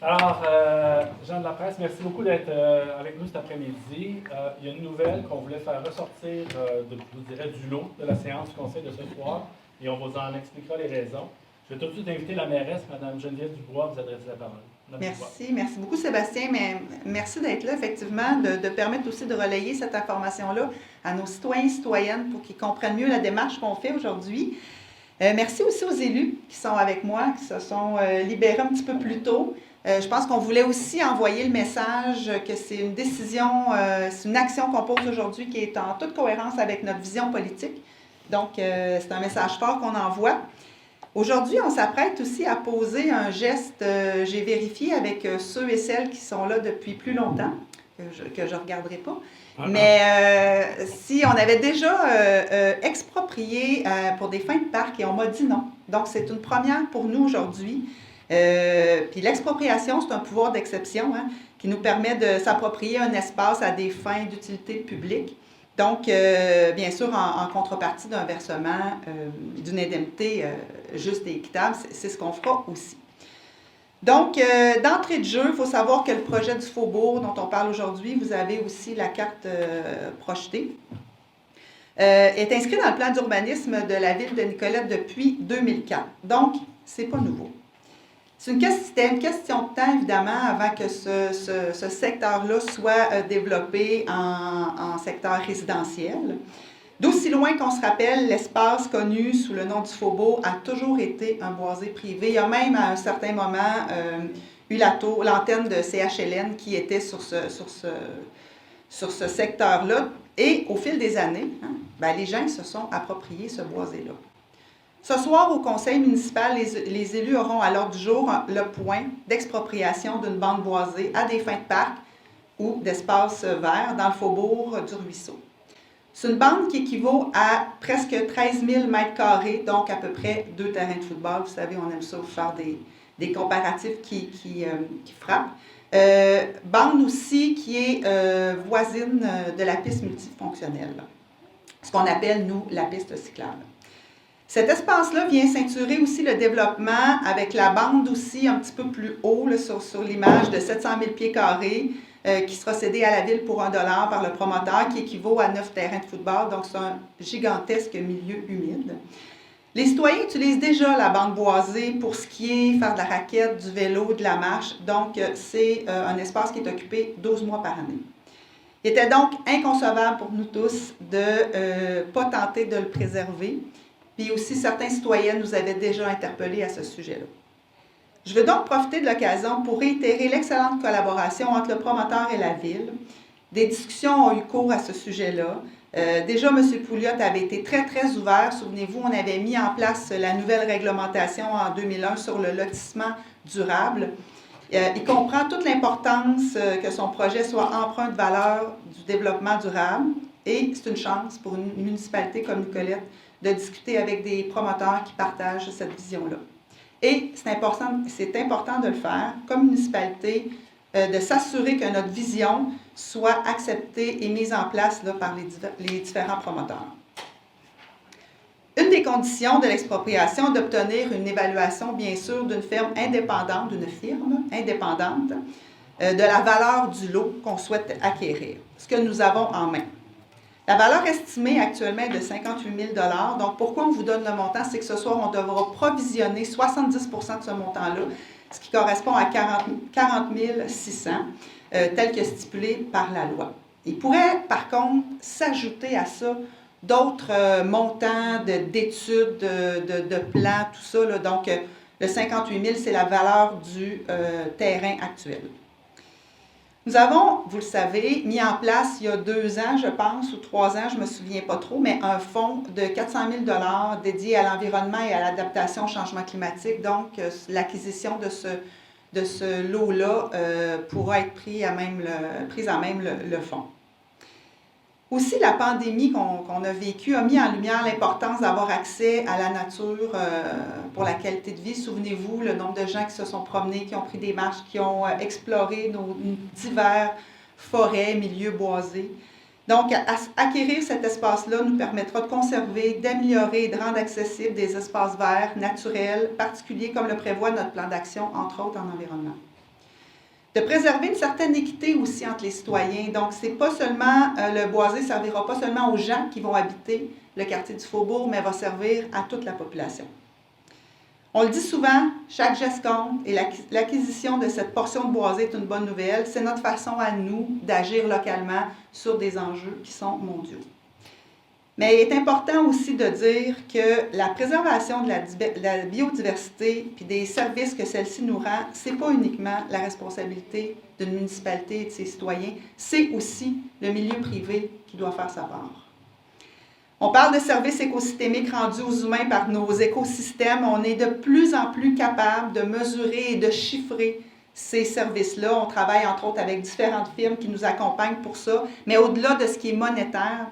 Alors, Jean de la Presse, merci beaucoup d'être avec nous cet après-midi. Il y a une nouvelle qu'on voulait faire ressortir, je vous dirais, du lot de la séance du Conseil de ce soir, et on vous en expliquera les raisons. Je vais tout de suite inviter la mairesse, Mme Geneviève Dubois, à vous adresser la parole. Merci beaucoup Sébastien, mais merci d'être là, effectivement, de permettre aussi de relayer cette information-là à nos citoyens et citoyennes pour qu'ils comprennent mieux la démarche qu'on fait aujourd'hui. Merci aussi aux élus qui sont avec moi, qui se sont libérés un petit peu plus tôt. Je pense qu'on voulait aussi envoyer le message que c'est une décision, c'est une action qu'on pose aujourd'hui qui est en toute cohérence avec notre vision politique. Donc, c'est un message fort qu'on envoie. Aujourd'hui, on s'apprête aussi à poser un geste, j'ai vérifié avec ceux et celles qui sont là depuis plus longtemps, que je ne regarderai pas. Mais si on avait déjà exproprié pour des fins de parc et on m'a dit non. Donc, c'est une première pour nous aujourd'hui. Puis l'expropriation, c'est un pouvoir d'exception qui nous permet de s'approprier un espace à des fins d'utilité publique. Donc, bien sûr, en contrepartie d'un versement, d'une indemnité juste et équitable, c'est ce qu'on fera aussi. Donc, d'entrée de jeu, il faut savoir que le projet du Faubourg dont on parle aujourd'hui, vous avez aussi la carte projetée, est inscrit dans le plan d'urbanisme de la ville de Nicolette depuis 2004. Donc, ce n'est pas nouveau. C'était une question de temps, évidemment, avant que ce secteur-là soit développé en secteur résidentiel. D'aussi loin qu'on se rappelle, l'espace connu sous le nom du Faubourg a toujours été un boisé privé. Il y a même, à un certain moment, eu l'antenne de CHLN qui était sur ce secteur-là. Et au fil des années, les gens se sont appropriés ce boisé-là. Ce soir, au conseil municipal, les élus auront à l'ordre du jour le point d'expropriation d'une bande boisée à des fins de parc ou d'espace vert dans le faubourg du Ruisseau. C'est une bande qui équivaut à presque 13 000 mètres carrés, donc à peu près 2 terrains de football. Vous savez, on aime ça faire des comparatifs qui frappent. Bande aussi qui est voisine de la piste multifonctionnelle, ce qu'on appelle, nous, la piste cyclable. Cet espace-là vient ceinturer aussi le développement avec la bande aussi un petit peu plus haut là, sur l'image de 700 000 pieds carrés qui sera cédé à la ville pour $1 par le promoteur qui équivaut à 9 terrains de football. Donc, c'est un gigantesque milieu humide. Les citoyens utilisent déjà la bande boisée pour skier, faire de la raquette, du vélo, de la marche. Donc, c'est un espace qui est occupé 12 mois par année. Il était donc inconcevable pour nous tous de ne pas tenter de le préserver. Puis aussi, certains citoyens nous avaient déjà interpellés à ce sujet-là. Je veux donc profiter de l'occasion pour réitérer l'excellente collaboration entre le promoteur et la ville. Des discussions ont eu cours à ce sujet-là. Déjà, M. Pouliot avait été très, très ouvert. Souvenez-vous, on avait mis en place la nouvelle réglementation en 2001 sur le lotissement durable. Il comprend toute l'importance que son projet soit empreint de valeur du développement durable. Et c'est une chance pour une municipalité comme Nicolette de discuter avec des promoteurs qui partagent cette vision-là. Et c'est important de le faire comme municipalité, de s'assurer que notre vision soit acceptée et mise en place là, par les différents promoteurs. Une des conditions de l'expropriation est d'obtenir une évaluation, bien sûr, d'une firme indépendante, de la valeur du lot qu'on souhaite acquérir, ce que nous avons en main. La valeur estimée actuellement est de 58 000 $. Donc, pourquoi on vous donne le montant? C'est que ce soir, on devra provisionner 70 % de ce montant-là, ce qui correspond à 40 600, tel que stipulé par la loi. Il pourrait, par contre, s'ajouter à ça d'autres montants d'études, de plans, tout ça. Là. Donc, le 58 000, c'est la valeur du terrain actuel. Nous avons, vous le savez, mis en place il y a 2 ans, je pense, ou 3 ans, je ne me souviens pas trop, mais un fonds de 400 000 $ dédié à l'environnement et à l'adaptation au changement climatique. Donc, l'acquisition de ce lot-là pourra être prise à même le fonds. Aussi, la pandémie qu'on a vécue a mis en lumière l'importance d'avoir accès à la nature pour la qualité de vie. Souvenez-vous, le nombre de gens qui se sont promenés, qui ont pris des marches, qui ont exploré nos divers forêts, milieux boisés. Donc, acquérir cet espace-là nous permettra de conserver, d'améliorer et de rendre accessibles des espaces verts, naturels, particuliers, comme le prévoit notre plan d'action, entre autres en environnement. De préserver une certaine équité aussi entre les citoyens. Donc, c'est pas seulement, le boisé ne servira pas seulement aux gens qui vont habiter le quartier du Faubourg, mais va servir à toute la population. On le dit souvent, chaque geste compte et l'acquisition de cette portion de boisé est une bonne nouvelle. C'est notre façon à nous d'agir localement sur des enjeux qui sont mondiaux. Mais il est important aussi de dire que la préservation de la biodiversité puis des services que celle-ci nous rend, ce n'est pas uniquement la responsabilité d'une municipalité et de ses citoyens, c'est aussi le milieu privé qui doit faire sa part. On parle de services écosystémiques rendus aux humains par nos écosystèmes. On est de plus en plus capable de mesurer et de chiffrer ces services-là. On travaille entre autres avec différentes firmes qui nous accompagnent pour ça. Mais au-delà de ce qui est monétaire,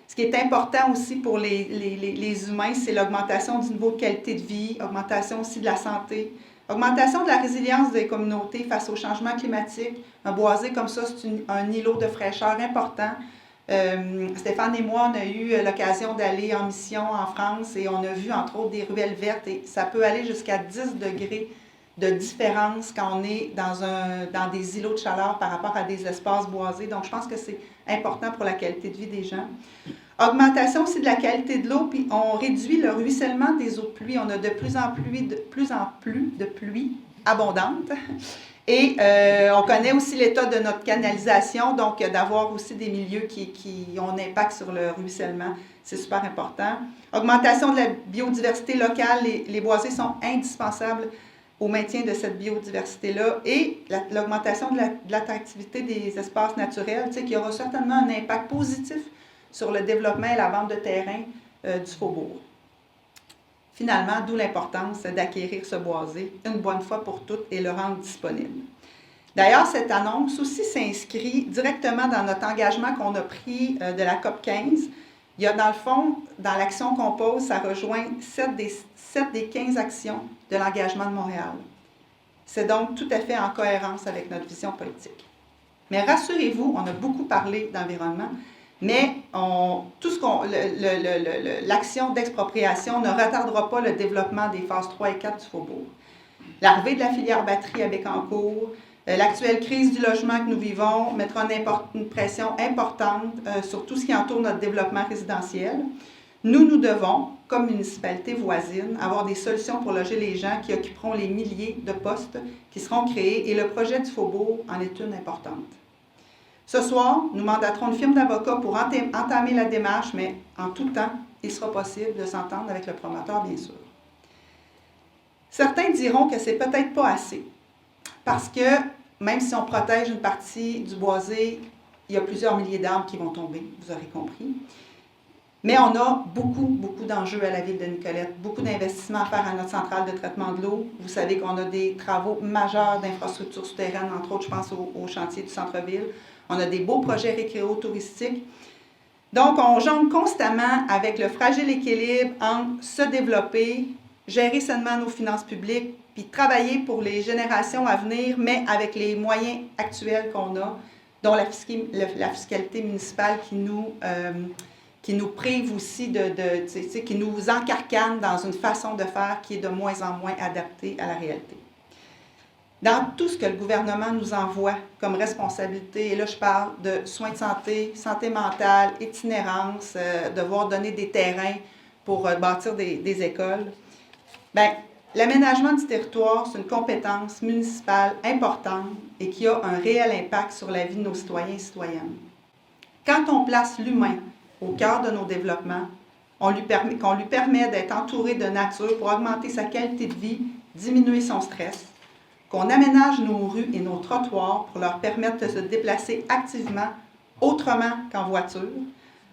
ce qui est important aussi pour les humains, c'est l'augmentation du niveau de qualité de vie, augmentation aussi de la santé, augmentation de la résilience des communautés face au changement climatique. Un boisé comme ça, c'est un îlot de fraîcheur important. Stéphane et moi, on a eu l'occasion d'aller en mission en France et on a vu entre autres des ruelles vertes et ça peut aller jusqu'à 10 degrés de différence quand on est dans des îlots de chaleur par rapport à des espaces boisés. Donc, je pense que c'est important pour la qualité de vie des gens. Augmentation aussi de la qualité de l'eau, puis on réduit le ruissellement des eaux de pluie. On a de plus en plus de pluie abondante. Et on connaît aussi l'état de notre canalisation, donc d'avoir aussi des milieux qui ont un impact sur le ruissellement, c'est super important. Augmentation de la biodiversité locale, les boisés sont indispensables au maintien de cette biodiversité-là et l'augmentation de l'attractivité des espaces naturels, qui aura certainement un impact positif sur le développement et la vente de terrain du Faubourg. Finalement, d'où l'importance d'acquérir ce boisé une bonne fois pour toutes et le rendre disponible. D'ailleurs, cette annonce aussi s'inscrit directement dans notre engagement qu'on a pris de la COP 15. Il y a dans le fond, dans l'action qu'on pose, ça rejoint 7 des 15 actions de l'engagement de Montréal. C'est donc tout à fait en cohérence avec notre vision politique. Mais rassurez-vous, on a beaucoup parlé d'environnement, mais l'action d'expropriation ne retardera pas le développement des phases 3 et 4 du Faubourg. L'arrivée de la filière batterie à Bécancour, l'actuelle crise du logement que nous vivons mettra une pression importante sur tout ce qui entoure notre développement résidentiel. Nous devons, comme municipalité voisine, avoir des solutions pour loger les gens qui occuperont les milliers de postes qui seront créés et le projet du Faubourg en est une importante. Ce soir, nous mandaterons une firme d'avocats pour entamer la démarche, mais en tout temps, il sera possible de s'entendre avec le promoteur, bien sûr. Certains diront que c'est peut-être pas assez, parce que même si on protège une partie du boisé, il y a plusieurs milliers d'arbres qui vont tomber, vous aurez compris. Mais on a beaucoup d'enjeux à la ville de Nicolette, beaucoup d'investissements à faire à notre centrale de traitement de l'eau. Vous savez qu'on a des travaux majeurs d'infrastructures souterraines, entre autres, je pense au chantier du centre-ville. On a des beaux projets récréo-touristiques. Donc, on jongle constamment avec le fragile équilibre entre se développer, gérer sainement nos finances publiques, puis travailler pour les générations à venir, mais avec les moyens actuels qu'on a, dont la fiscalité municipale qui nous prive aussi qui nous encarcane dans une façon de faire qui est de moins en moins adaptée à la réalité. Dans tout ce que le gouvernement nous envoie comme responsabilité, et là je parle de soins de santé, santé mentale, itinérance, devoir donner des terrains pour bâtir des écoles, bien, l'aménagement du territoire, c'est une compétence municipale importante et qui a un réel impact sur la vie de nos citoyens et citoyennes. Quand on place l'humain au cœur de nos développements, qu'on lui permet d'être entouré de nature pour augmenter sa qualité de vie, diminuer son stress, qu'on aménage nos rues et nos trottoirs pour leur permettre de se déplacer activement, autrement qu'en voiture.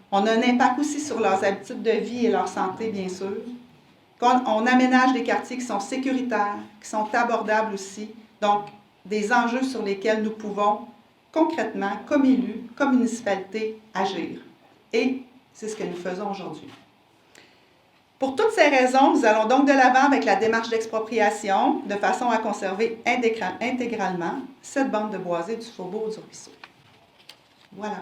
On a un impact aussi sur leurs habitudes de vie et leur santé, bien sûr. On aménage des quartiers qui sont sécuritaires, qui sont abordables aussi. Donc, des enjeux sur lesquels nous pouvons concrètement, comme élus, comme municipalité, agir. Et c'est ce que nous faisons aujourd'hui. Pour toutes ces raisons, nous allons donc de l'avant avec la démarche d'expropriation de façon à conserver intégralement cette bande de boisés du Faubourg du Ruisseau. Voilà.